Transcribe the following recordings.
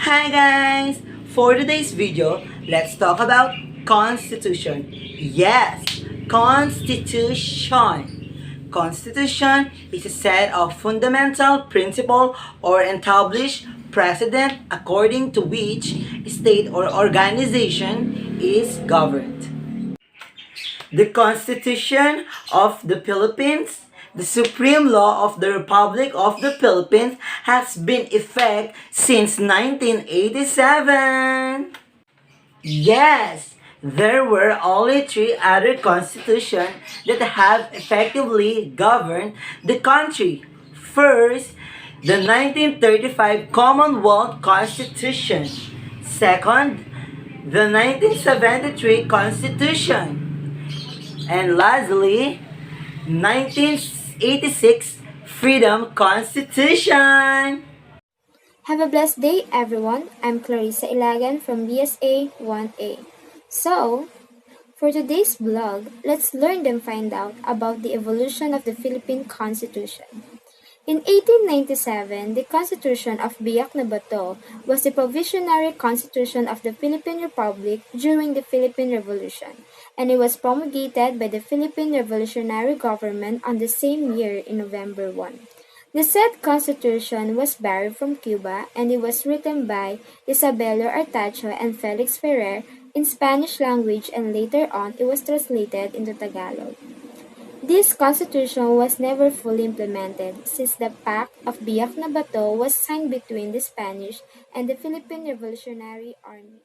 Hi guys! For today's video, let's talk about Constitution. Yes, Constitution. Constitution is a set of fundamental principles or established precedent according to which a state or organization is governed. The Constitution of the Philippines, the supreme law of the Republic of the Philippines, has been in effect since 1987. Yes, there were only three other constitutions that have effectively governed the country. First, the 1935 Commonwealth Constitution. Second, the 1973 Constitution. And lastly, 1986 Freedom Constitution. Have a blessed day, everyone. I'm Clarissa Ilagan from BSA-1A. So, for today's vlog, let's learn and find out about the evolution of the Philippine Constitution. In 1897, the Constitution of Biak na Bato was the provisionary constitution of the Philippine Republic during the Philippine Revolution, and it was promulgated by the Philippine Revolutionary Government on the same year in November 1. The said constitution was borrowed from Cuba, and it was written by Isabelo Artacho and Felix Ferrer in Spanish language, and later on it was translated into Tagalog. This constitution was never fully implemented since the Pact of Biak na Bato was signed between the Spanish and the Philippine Revolutionary Army.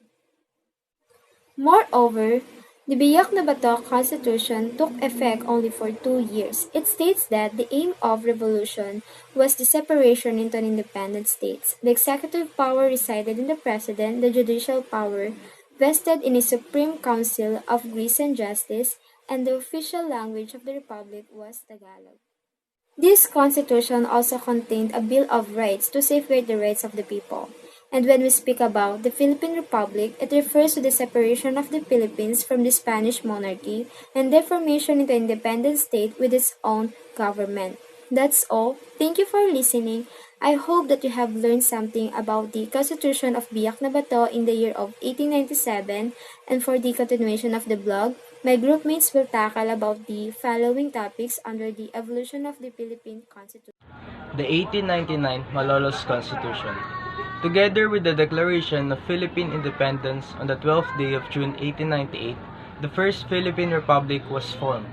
Moreover, the Biak na Bato Constitution took effect only for 2 years. It states that the aim of revolution was the separation into independent states. The executive power resided in the President, the judicial power vested in a Supreme Council of Grace and Justice, and the official language of the Republic was Tagalog. This constitution also contained a Bill of Rights to safeguard the rights of the people. And when we speak about the Philippine Republic, it refers to the separation of the Philippines from the Spanish monarchy and their formation into an independent state with its own government. That's all. Thank you for listening. I hope that you have learned something about the Constitution of Biak na Bato in the year of 1897, and for the continuation of the blog, my groupmates will tackle about the following topics under the evolution of the Philippine Constitution. The 1899 Malolos Constitution. Together with the Declaration of Philippine Independence on the 12th day of June 1898, the first Philippine Republic was formed.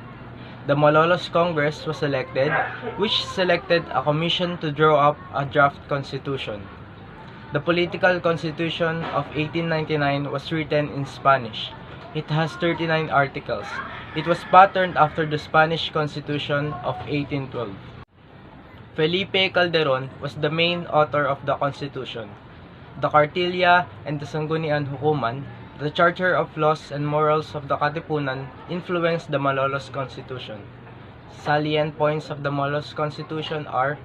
The Malolos Congress was elected, which selected a commission to draw up a draft constitution. The political constitution of 1899 was written in Spanish. It has 39 articles. It was patterned after the Spanish Constitution of 1812. Felipe Calderon was the main author of the Constitution. The Cartilla and the Sangguniang Hukuman, the Charter of Laws and Morals of the Katipunan, influenced the Malolos Constitution. Salient points of the Malolos Constitution are: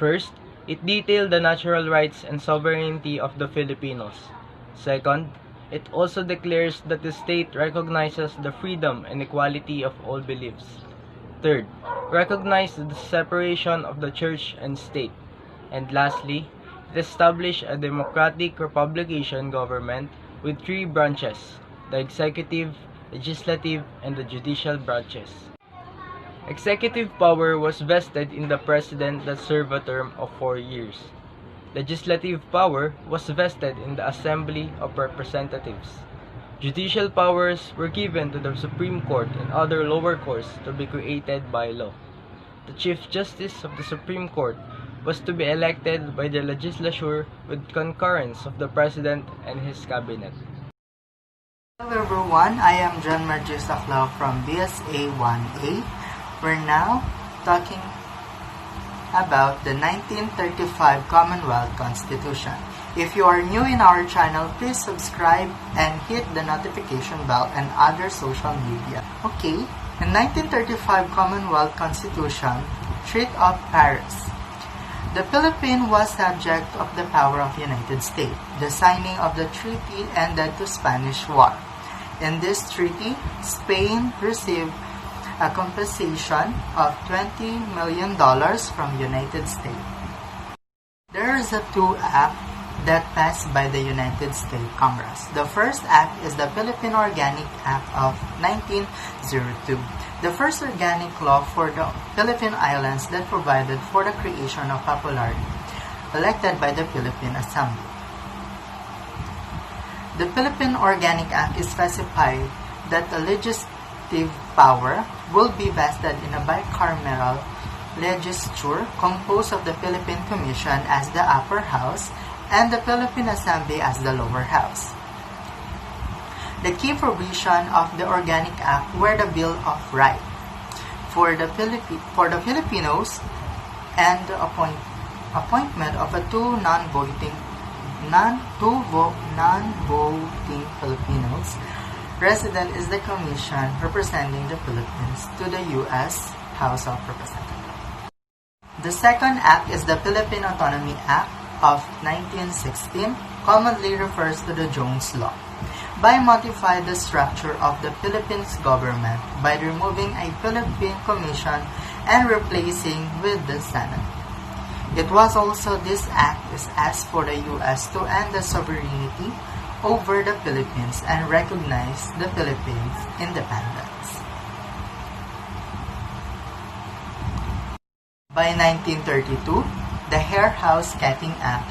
first, it detailed the natural rights and sovereignty of the Filipinos. Second, it also declares that the state recognizes the freedom and equality of all beliefs. Third, recognized the separation of the church and state. And lastly, it established a democratic republican government with 3 branches: the executive, legislative, and the judicial branches. Executive power was vested in the president that served a term of 4 years. Legislative power was vested in the Assembly of Representatives. Judicial powers were given to the Supreme Court and other lower courts to be created by law. The Chief Justice of the Supreme Court was to be elected by the legislature with concurrence of the President and his cabinet. Hello everyone, I am John Margis Aclao from BSA-1A. We're now talking about the 1935 Commonwealth Constitution. If you are new in our channel, please subscribe and hit the notification bell and other social media. Okay, the 1935 Commonwealth Constitution, Treaty of Paris. The Philippines was subject of the power of the United States. The signing of the treaty ended the Spanish War. In this treaty, Spain received a compensation of $20 million from the United States. There is a two act that passed by the United States Congress. The first act is the Philippine Organic Act of 1902. The first organic law for the Philippine Islands that provided for the creation of popularity, elected by the Philippine Assembly. The Philippine Organic Act specified that the legislative power will be vested in a bicameral legislature composed of the Philippine Commission as the upper house and the Philippine Assembly as the lower house. The key provision of the Organic Act were the Bill of Rights for the Filipinos and the appointment of two non-voting Filipinos resident is the commission representing the Philippines to the U.S. House of Representatives. The second act is the Philippine Autonomy Act of 1916, commonly refers to the Jones Law, by modifying the structure of the Philippines government by removing a Philippine Commission and replacing with the Senate. It was also this act is asked for the U.S. to end the sovereignty over the Philippines and recognize the Philippines' independence. By 1932, the Hare-House-Ketting Act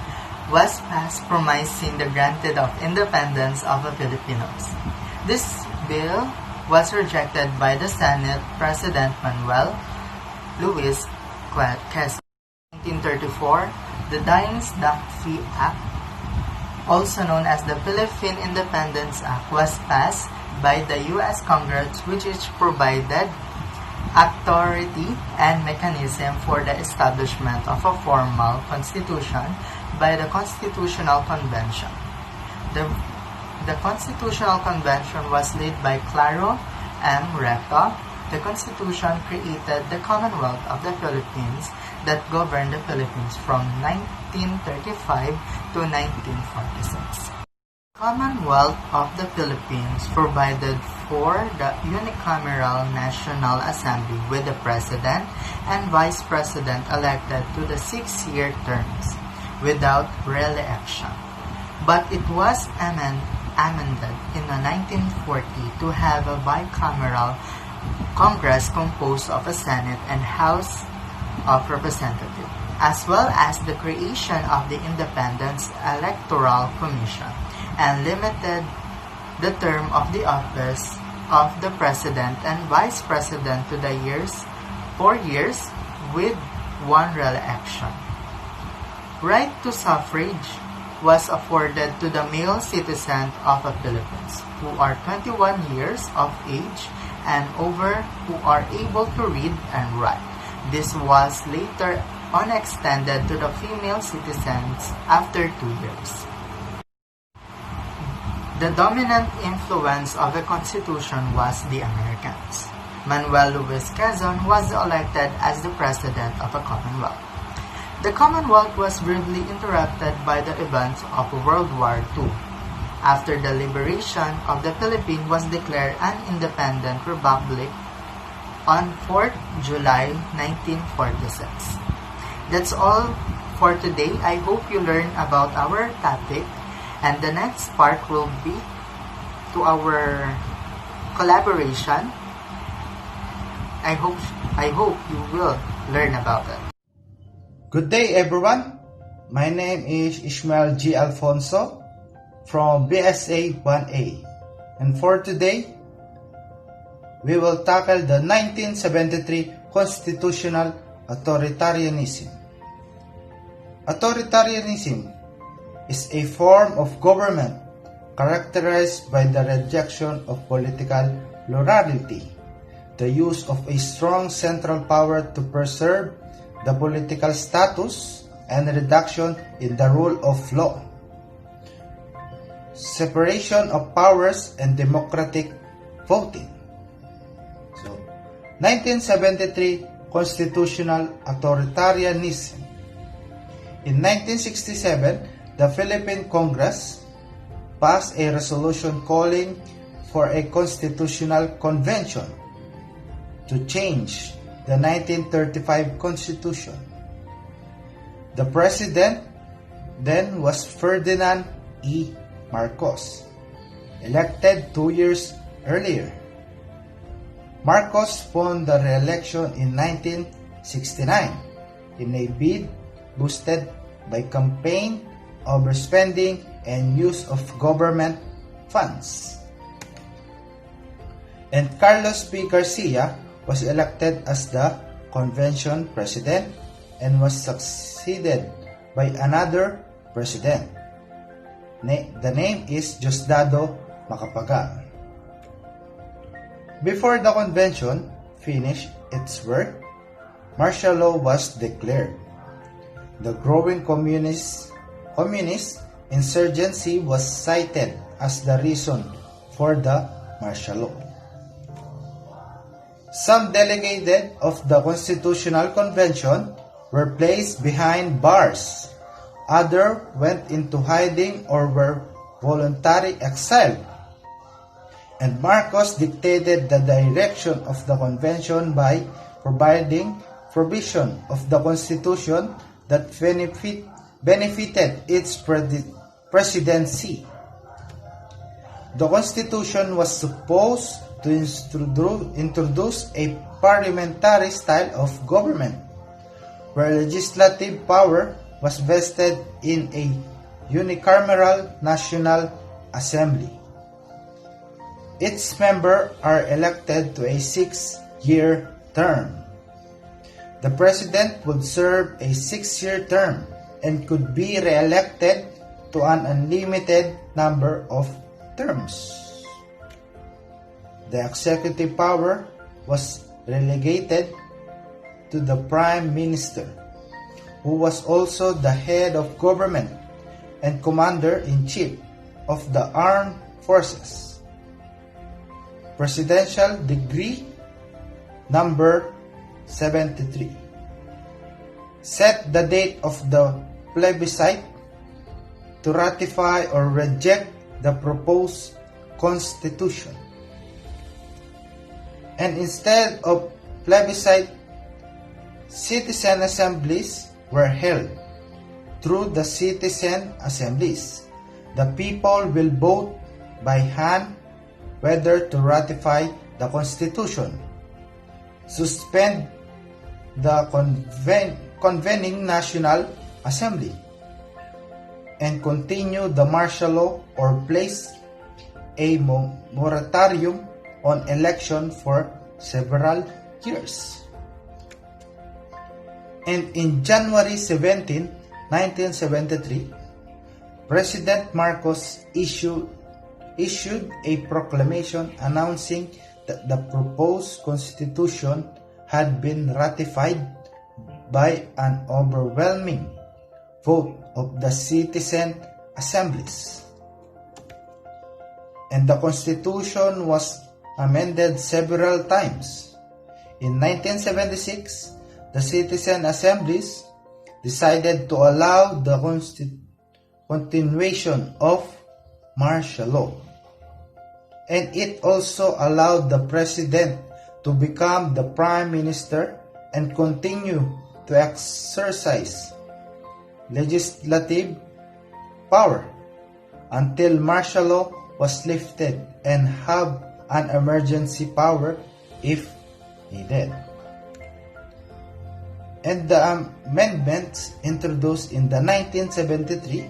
was passed promising the granted of independence of the Filipinos. This bill was rejected by the Senate President Manuel Luis Quezon. In 1934, the Dines-Duffy Act, also known as the Philippine Independence Act, was passed by the U.S. Congress, which provided authority and mechanism for the establishment of a formal constitution by the Constitutional Convention. The Constitutional Convention was led by Claro M. Recto. The Constitution created the Commonwealth of the Philippines that governed the Philippines from 1935 to 1946. Commonwealth of the Philippines provided for the unicameral National Assembly with the President and Vice President elected to the 6-year terms without re-election. But it was amended in 1940 to have a bicameral Congress composed of a Senate and House of Representatives, as well as the creation of the Independent Electoral Commission, and limited the term of the office of the President and Vice President to the 4 years with one re-election. Right to suffrage was afforded to the male citizens of the Philippines who are 21 years of age and over who are able to read and write. This was later extended to the female citizens after 2 years. The dominant influence of the Constitution was the Americans. Manuel Luis Quezon was elected as the President of the Commonwealth. The Commonwealth was briefly interrupted by the events of World War II. After the liberation of the Philippines was declared an independent republic on 4th July 1946. That's all for today. I hope you learned about our topic, and the next part will be to our collaboration. I hope you will learn about it. Good day, everyone. My name is Ishmael G. Alfonso from BSA-1A. And for today, we will tackle the 1973 Constitutional Authoritarianism. Authoritarianism is a form of government characterized by the rejection of political plurality, the use of a strong central power to preserve the political status, and reduction in the rule of law, separation of powers, and democratic voting. So, 1973 Constitutional Authoritarianism. In 1967, the Philippine Congress passed a resolution calling for a constitutional convention to change the 1935 Constitution. The president then was Ferdinand E. Marcos, elected 2 years earlier. Marcos won the re-election in 1969 in a bid boosted by campaign overspending and use of government funds. And Carlos P. Garcia was elected as the convention president and was succeeded by another president. The name is Diosdado Macapagal. Before the convention finished its work, martial law was declared. The growing communist insurgency was cited as the reason for the martial law. Some delegates of the Constitutional Convention were placed behind bars. Others went into hiding or were voluntarily exiled. And Marcos dictated the direction of the convention by providing provision of the Constitution that benefited its presidency. The Constitution was supposed to introduce a parliamentary style of government, where legislative power was vested in a unicameral National Assembly. Its members are elected to a 6-year term. The president would serve a 6-year term and could be re-elected to an unlimited number of terms. The executive power was relegated to the Prime Minister, who was also the head of government and Commander-in-Chief of the Armed Forces. Presidential Decree Number 73 set the date of the plebiscite to ratify or reject the proposed constitution. And instead of plebiscite, citizen assemblies were held. Through the citizen assemblies, the people will vote by hand whether to ratify the Constitution, suspend the convening National Assembly, and continue the martial law or place a moratorium on election for several years. And in January 17, 1973, President Marcos issued a proclamation announcing that the proposed constitution had been ratified by an overwhelming vote of the citizen assemblies. And the constitution was amended several times. In 1976, the citizen assemblies decided to allow the continuation of martial law. And it also allowed the president to become the prime minister and continue to exercise legislative power until martial law was lifted and have an emergency power if needed. And the amendments introduced in the 1973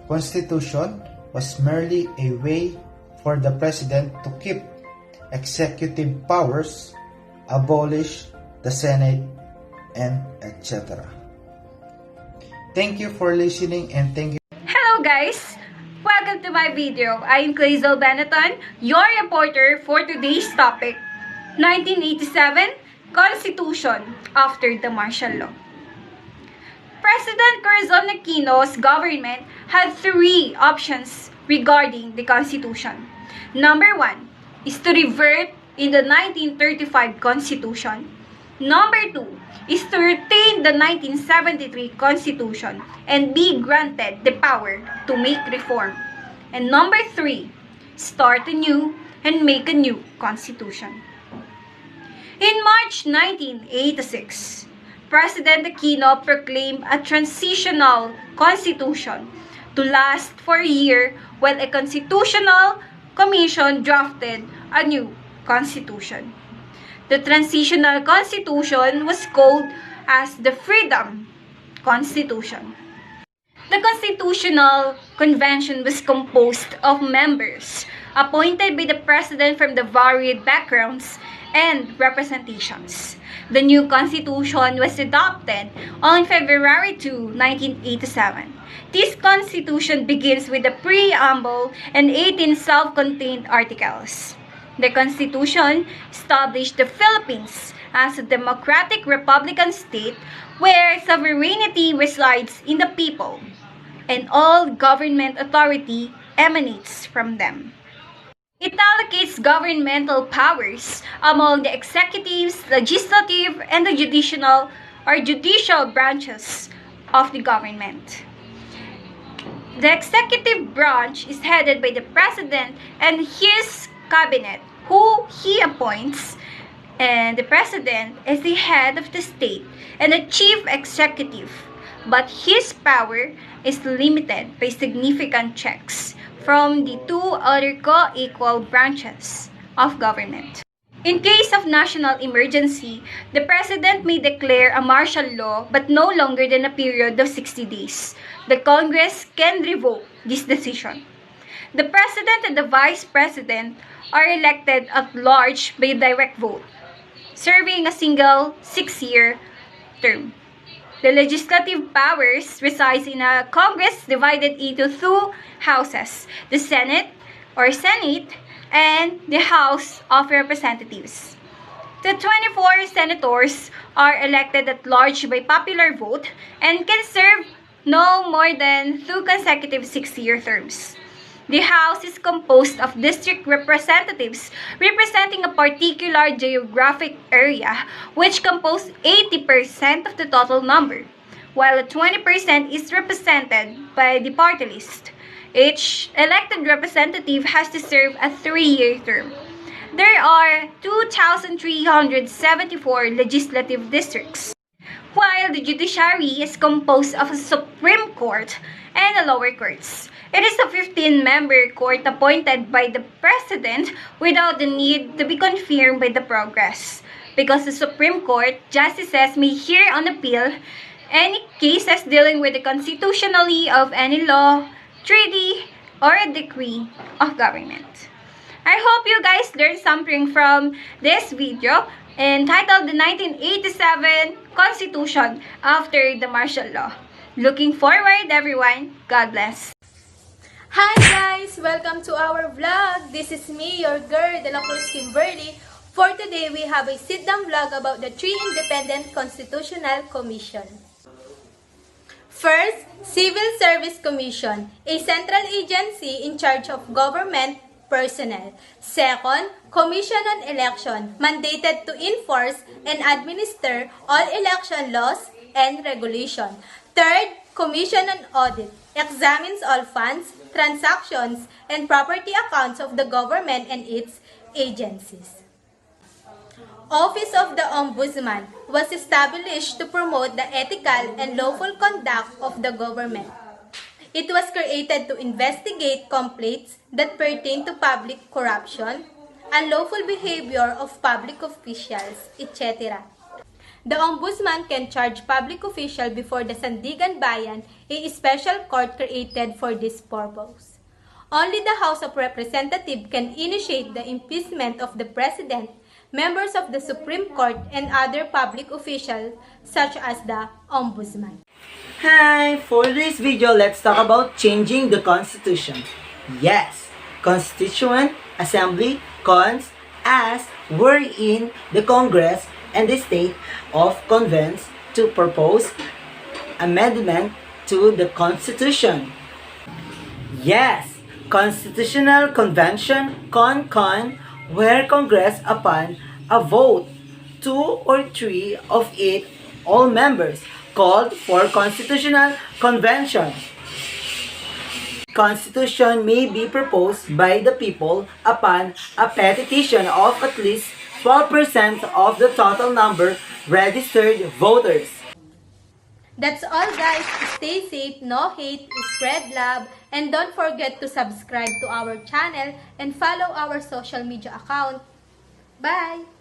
Constitution was merely a way for the President to keep executive powers, abolish the Senate, and etc. Thank you for listening and thank you. Hello guys! Welcome to my video. I am Clazel Benetton, your reporter for today's topic, 1987 Constitution after the martial law. President Corazon Aquino's government had three options regarding the Constitution. Number one is to revert in the 1935 Constitution. Number two is to retain the 1973 Constitution and be granted the power to make reform. And number three, start anew and make a new Constitution. In March 1986, President Aquino proclaimed a transitional constitution to last for a year while a constitutional commission drafted a new constitution. The transitional constitution was called as the Freedom Constitution. The Constitutional Convention was composed of members appointed by the President from the varied backgrounds and representations. The new Constitution was adopted on February 2, 1987. This Constitution begins with a preamble and 18 self-contained articles. The Constitution established the Philippines as a democratic republican state where sovereignty resides in the people and all government authority emanates from them. It allocates governmental powers among the executives, legislative, and the judicial branches of the government. The executive branch is headed by the President and his cabinet, who he appoints, and the President is the head of the state and the chief executive, but his power is limited by significant checks from the two other co-equal branches of government. In case of national emergency, the President may declare a martial law but no longer than a period of 60 days. The Congress can revoke this decision. The President and the Vice President are elected at large by direct vote, serving a single 6-year term. The legislative powers resides in a Congress divided into two houses, the Senate and the House of Representatives. The 24 senators are elected at large by popular vote and can serve no more than 2 consecutive 6-year terms. The House is composed of district representatives representing a particular geographic area, which compose 80% of the total number, while 20% is represented by the party list. Each elected representative has to serve a 3-year term. There are 2,374 legislative districts, while the judiciary is composed of a Supreme Court and the lower courts. It is a 15-member court appointed by the President without the need to be confirmed by the Congress. Because the Supreme Court justices may hear on appeal any cases dealing with the constitutionality of any law, treaty, or a decree of government. I hope you guys learned something from this video entitled the 1987 Constitution after the martial law. Looking forward, everyone. God bless. Hi guys! Welcome to our vlog. This is me, your girl, De La Cruz Kimberly. For today, we have a sit-down vlog about the 3 independent constitutional commission. First, Civil Service Commission, a central agency in charge of government personnel. Second, Commission on Election, mandated to enforce and administer all election laws and regulation. Third, Commission on Audit, examines all funds, transactions, and property accounts of the government and its agencies. Office of the Ombudsman was established to promote the ethical and lawful conduct of the government. It was created to investigate complaints that pertain to public corruption, unlawful behavior of public officials, etc. The Ombudsman can charge public official before the Sandigan Bayan, a special court created for this purpose. Only the House of Representatives can initiate the impeachment of the President, members of the Supreme Court, and other public officials such as the Ombudsman. Hi! For this video, let's talk about changing the Constitution. Yes, Constituent Assembly cons as wherein the Congress and the state of convenes to propose amendment to the Constitution. Yes, Constitutional Convention con where Congress upon a vote 2 or 3 of it all members called for Constitutional Convention. Constitution may be proposed by the people upon a petition of at least 12% of the total number registered voters. That's all guys. Stay safe, no hate, spread love, and don't forget to subscribe to our channel and follow our social media account. Bye!